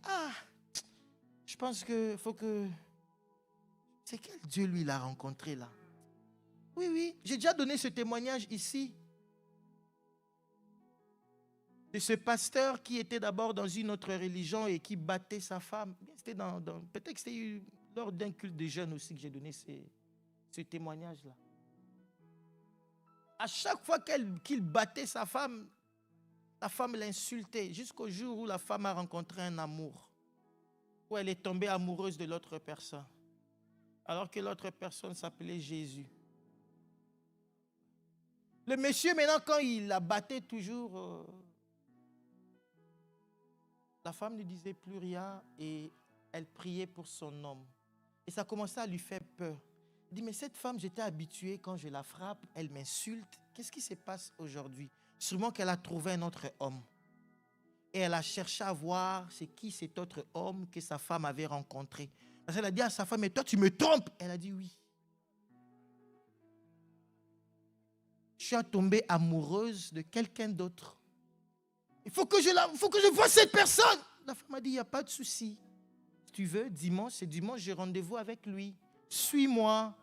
je pense qu'il faut que... C'est quel Dieu, lui, l'a rencontré là? Oui, j'ai déjà donné ce témoignage ici. De ce pasteur qui était d'abord dans une autre religion et qui battait sa femme. C'était peut-être que c'était lors d'un culte de jeunes aussi que j'ai donné ce témoignage-là. À chaque fois qu'il battait sa femme l'insultait jusqu'au jour où la femme a rencontré un amour, où elle est tombée amoureuse de l'autre personne, alors que l'autre personne s'appelait Jésus. Le monsieur, maintenant, quand il la battait toujours, la femme ne disait plus rien et elle priait pour son homme. Et ça commençait à lui faire peur. Il dit, mais cette femme, j'étais habitué, quand je la frappe, elle m'insulte. Qu'est-ce qui se passe aujourd'hui? Sûrement qu'elle a trouvé un autre homme. Et elle a cherché à voir c'est qui cet autre homme que sa femme avait rencontré. Parce qu'elle a dit à sa femme, mais toi tu me trompes. Elle a dit oui. Je suis tombée amoureuse de quelqu'un d'autre. Il faut que je voie cette personne. La femme a dit, il n'y a pas de souci. Si tu veux, dimanche, c'est dimanche, j'ai rendez-vous avec lui. Suis-moi.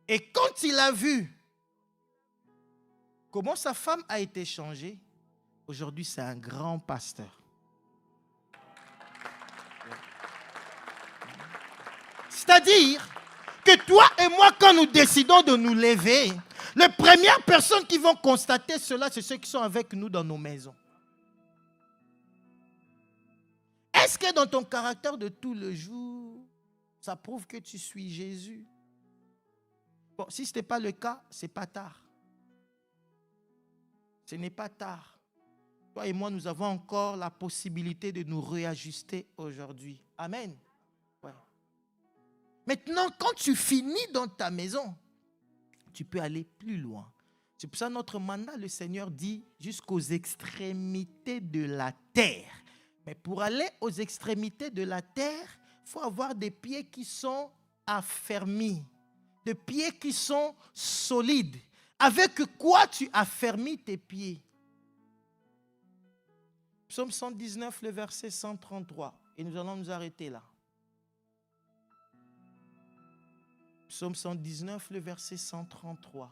Et quand il a vu comment sa femme a été changée, aujourd'hui c'est un grand pasteur. C'est-à-dire que toi et moi, quand nous décidons de nous lever, les premières personnes qui vont constater cela, c'est ceux qui sont avec nous dans nos maisons. Est-ce que dans ton caractère de tout le jour, ça prouve que tu suis Jésus? Bon, si ce n'est pas le cas, ce n'est pas tard. Ce n'est pas tard. Toi et moi, nous avons encore la possibilité de nous réajuster aujourd'hui. Amen. Ouais. Maintenant, quand tu finis dans ta maison, tu peux aller plus loin. C'est pour ça que notre mandat, le Seigneur dit, jusqu'aux extrémités de la terre. Mais pour aller aux extrémités de la terre, il faut avoir des pieds qui sont affermis, des pieds qui sont solides. Avec quoi tu affermis tes pieds? Psaume 119, le verset 133. Et nous allons nous arrêter là. Psaume 119, le verset 133.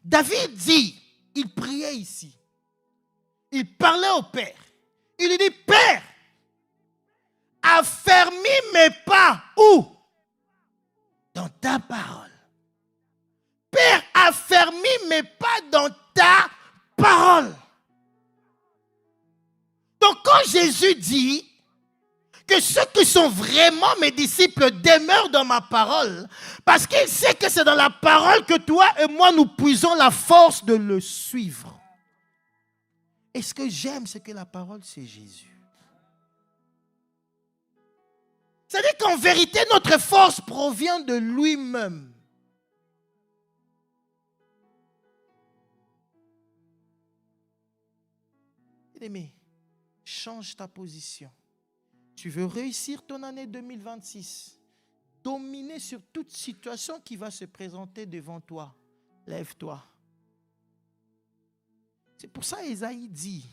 David dit, il priait ici. Il parlait au Père. Il lui dit, Père, affermis mes pas. Où? Dans ta parole. Père, affermis mes pas dans ta parole. Donc quand Jésus dit que ceux qui sont vraiment mes disciples demeurent dans ma parole, parce qu'il sait que c'est dans la parole que toi et moi nous puisons la force de le suivre. Et ce que j'aime, c'est que la parole, c'est Jésus. C'est-à-dire qu'en vérité, notre force provient de lui-même. Bien-aimé, change ta position. Tu veux réussir ton année 2026, dominer sur toute situation qui va se présenter devant toi. Lève-toi. C'est pour ça qu'Ésaïe dit,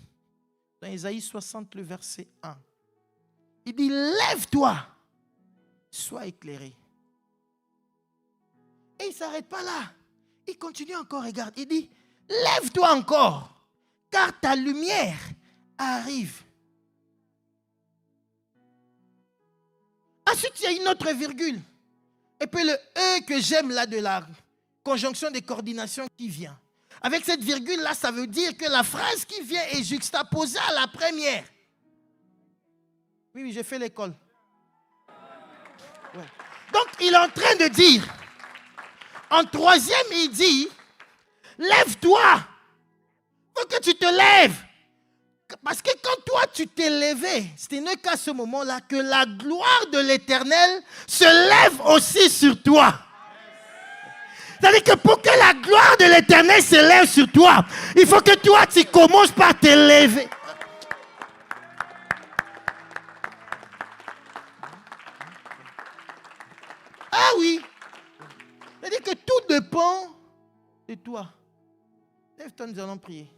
dans Ésaïe 60, le verset 1, il dit, lève-toi, sois éclairé. Et il ne s'arrête pas là. Il continue encore, regarde, il dit, lève-toi encore, car ta lumière arrive. Ensuite, il y a une autre virgule. Et puis le E que j'aime là de la conjonction de coordination qui vient. Avec cette virgule-là, ça veut dire que la phrase qui vient est juxtaposée à la première. Oui, j'ai fait l'école. Ouais. Donc, il est en train de dire, en troisième, il dit, lève-toi. Il faut que tu te lèves. Parce que quand toi, tu t'es levé, ce n'est qu'à ce moment-là que la gloire de l'Éternel se lève aussi sur toi. C'est-à-dire que pour que la gloire de l'Éternel se lève sur toi, il faut que toi, tu commences par te lever. Ah oui. C'est-à-dire que tout dépend de toi. Lève-toi, nous allons prier.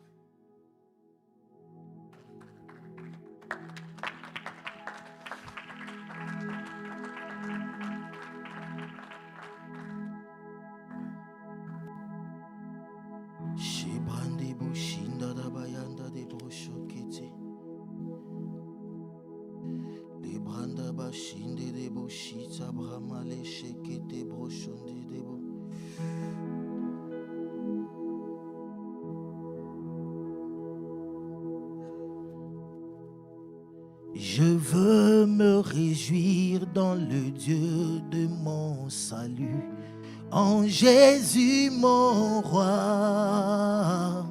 Je veux me réjouir dans le Dieu de mon salut, En Jésus mon roi,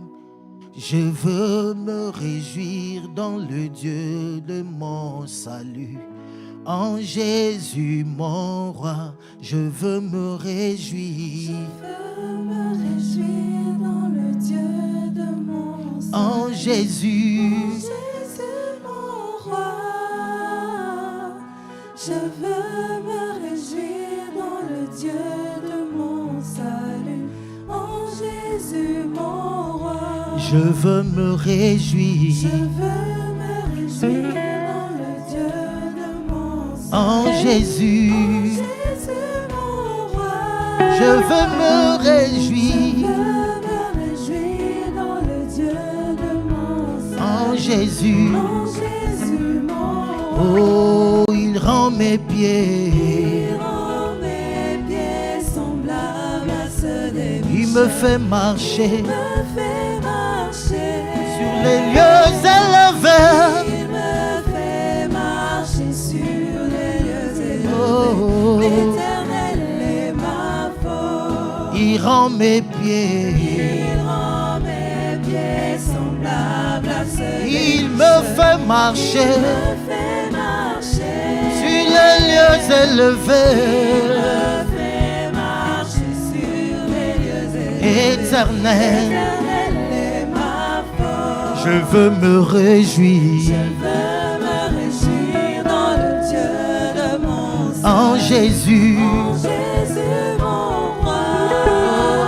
je veux me réjouir dans le Dieu de mon salut. En Jésus mon roi, je veux me réjouir. Je veux me réjouir dans le Dieu de mon salut. En Jésus, Mon roi, je veux me réjouir dans le Dieu de mon salut. En Jésus mon roi, je veux me réjouir. je veux me réjouir dans le Dieu de mon salut. En Jésus, Mon roi, je veux me je réjouir. veux me réjouir dans le Dieu de mon salut. En Jésus, En Jésus mon roi, oh, il rend mes pieds. il rend mes pieds semblables à ceux des Il me fait marcher me fait marcher sur les lieux élevés. il me fait marcher sur les lieux élevés. Oh, L'Éternel est ma force, il rend mes pieds. il rend mes pieds semblables à ceux des Il me fait marcher me fait marcher sur les lieux élevés. me fait marcher sur les lieux élevés. Éternel, L'Éternel est ma force. je veux me réjouir. Je veux me réjouir dans le Dieu de mon salut. En Jésus, En Jésus mon roi,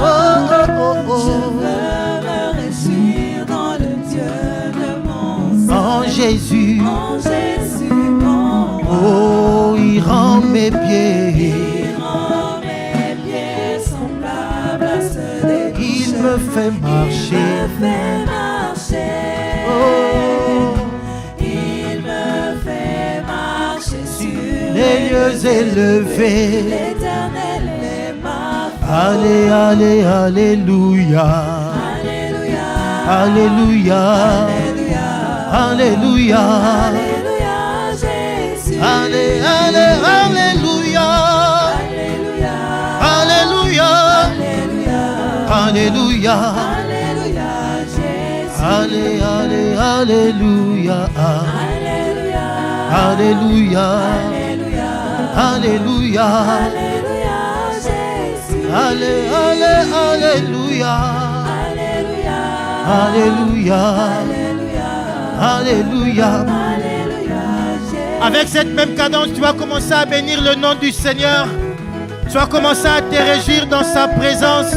oh, oh, oh, je oh. veux me réjouir dans le Dieu de mon salut. En Jésus, En Jésus mon roi, oh, il rend mes pieds. il rend mes pieds semblables à ceux des Il bouchers. me fait marcher. Il me fait marcher. Oh, Il me fait marcher sur les lieux élevés. L'Éternel est ma force. Allez, allez, alléluia. Alléluia. Alléluia. Alléluia. Alléluia. Alléluia, Jésus. Allez, allez, alléluia. Alléluia. Alléluia. Alléluia. Alléluia. Alléluia, Jésus. Allez, allez, alléluia. Alléluia. Alléluia. Alléluia. Alléluia. Alléluia, Jésus. Allez, allez, alléluia. Alléluia. Alléluia. Alléluia. Alléluia, Jésus. Avec cette même cadence, tu vas commencer à bénir le nom du Seigneur. Tu vas commencer à te réjouir dans sa présence.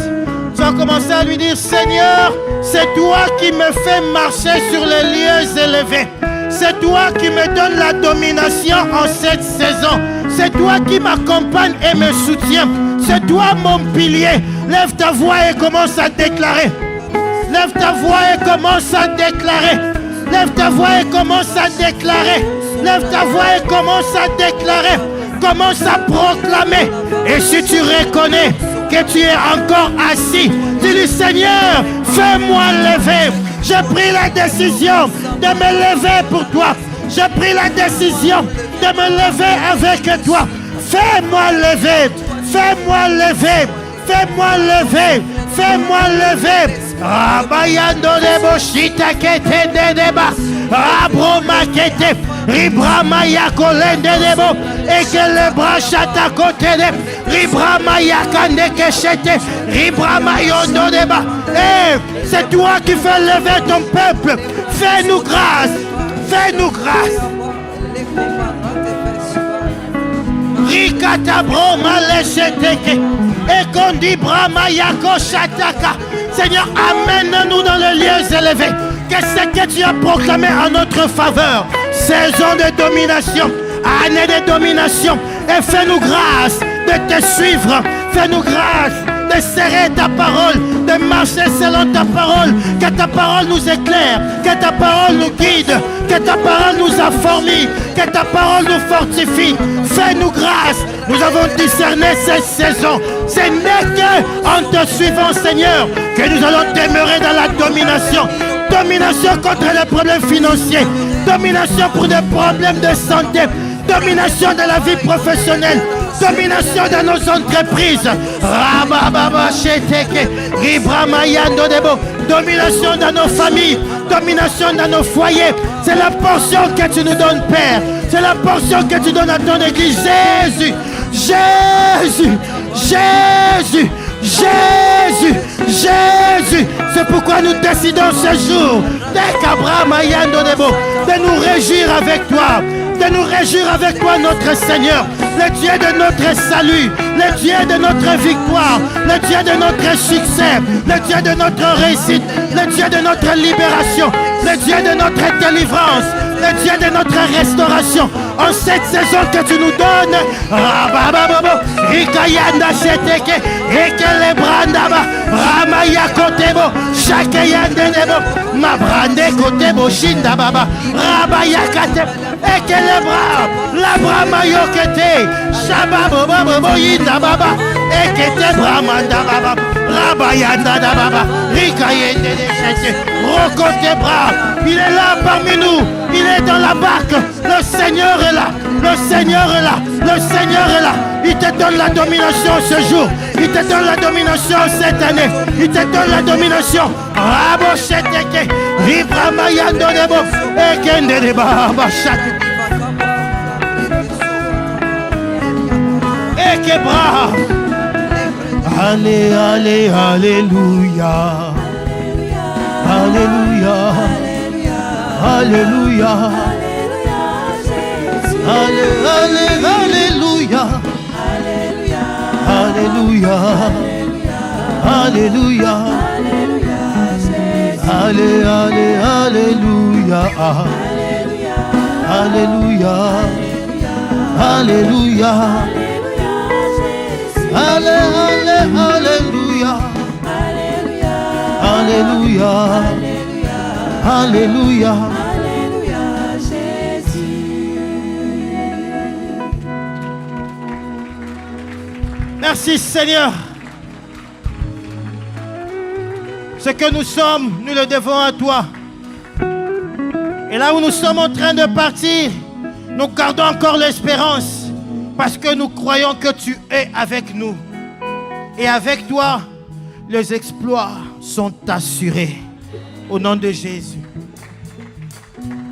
Tu vas commencer à lui dire, Seigneur, c'est toi qui me fais marcher sur les lieux élevés. C'est toi qui me donnes la domination en cette saison. C'est toi qui m'accompagne et me soutient. C'est toi mon pilier. Lève ta voix et commence à déclarer. Lève ta voix et commence à déclarer. Lève ta voix et commence à déclarer. Lève ta voix et commence à déclarer. Commence à proclamer. Et si tu reconnais que tu es encore assis, dis-lui, Seigneur, fais-moi lever. J'ai pris la décision de me lever pour toi. J'ai pris la décision de me lever avec toi. Fais-moi lever. Fais-moi lever. Fais-moi lever. Fais-moi lever. Rabayando de boshita kete de deba. Rabroma kete. Ribrama ya kolende debo. Et que le bras chata côté de. Ribrama ya kande keshete. Ribrama yondo deba. Eh, c'est toi qui fais lever ton peuple. Fais-nous grâce. Fais-nous grâce. Rikata broma lesheteke. Et qu'on dit brama yako shataka. Seigneur, amène-nous dans les lieux élevés. Qu'est-ce que tu as proclamé en notre faveur? Saison de domination, année de domination. Et fais-nous grâce de te suivre. Fais-nous grâce de serrer ta parole, de marcher selon ta parole. Que ta parole nous éclaire, que ta parole nous guide, que ta parole nous affermit, que ta parole nous fortifie. Fais-nous grâce. Nous avons discerné cette saison. Ce n'est qu'en te suivant, Seigneur, que nous allons demeurer dans la domination. Domination contre les problèmes financiers. Domination pour des problèmes de santé. Domination de la vie professionnelle. domination dans nos entreprises. Rabababa Sheteke, Ribramayando Debo, domination dans nos familles, domination dans nos foyers. C'est la portion que tu nous donnes, Père. C'est la portion que tu donnes à ton église. Jésus, Jésus, Jésus, Jésus, Jésus. C'est pourquoi nous décidons ce jour de nous réjouir avec toi. De nous réjouir avec toi, notre Seigneur, le Dieu de notre salut, le Dieu de notre victoire, le Dieu de notre succès, le Dieu de notre réussite, le Dieu de notre libération, le Dieu de notre délivrance, le Dieu de notre restauration. En cette saison que tu nous donnes, Rikayanda Sheteke, Ekelebrandaba, Ramaya Kotebo, Shakayandebo, Mabrande Kotebo, Shindababa, Rabaya Katebo, Ekelebra, Labra Mayokete, Shababobo, Yindababa, Ekete Bramandababa, Rabayanda Dababa, Rikayende Shete, Rokotebra, il est là parmi nous, il est dans la barque, le Seigneur est là, le Seigneur est là, le Seigneur est là, il te donne la domination ce jour, il te donne la domination cette année, il te donne la domination. Rabo Sheteke, Ribramayando Debo, Ekende de Baba Shate, Ekebra. Allez, allez, alléluia. Alléluia. Alléluia. Allez, allez, alléluia. Alléluia. Alléluia. Allez, allez, alléluia. Alléluia. Alléluia. Allez, allez, alléluia. Alléluia. Alléluia. Merci Seigneur. Ce que nous sommes, nous le devons à toi. Et là où nous sommes en train de partir, nous gardons encore l'espérance parce que nous croyons que tu es avec nous. Et avec toi, les exploits sont assurés. Au nom de Jésus.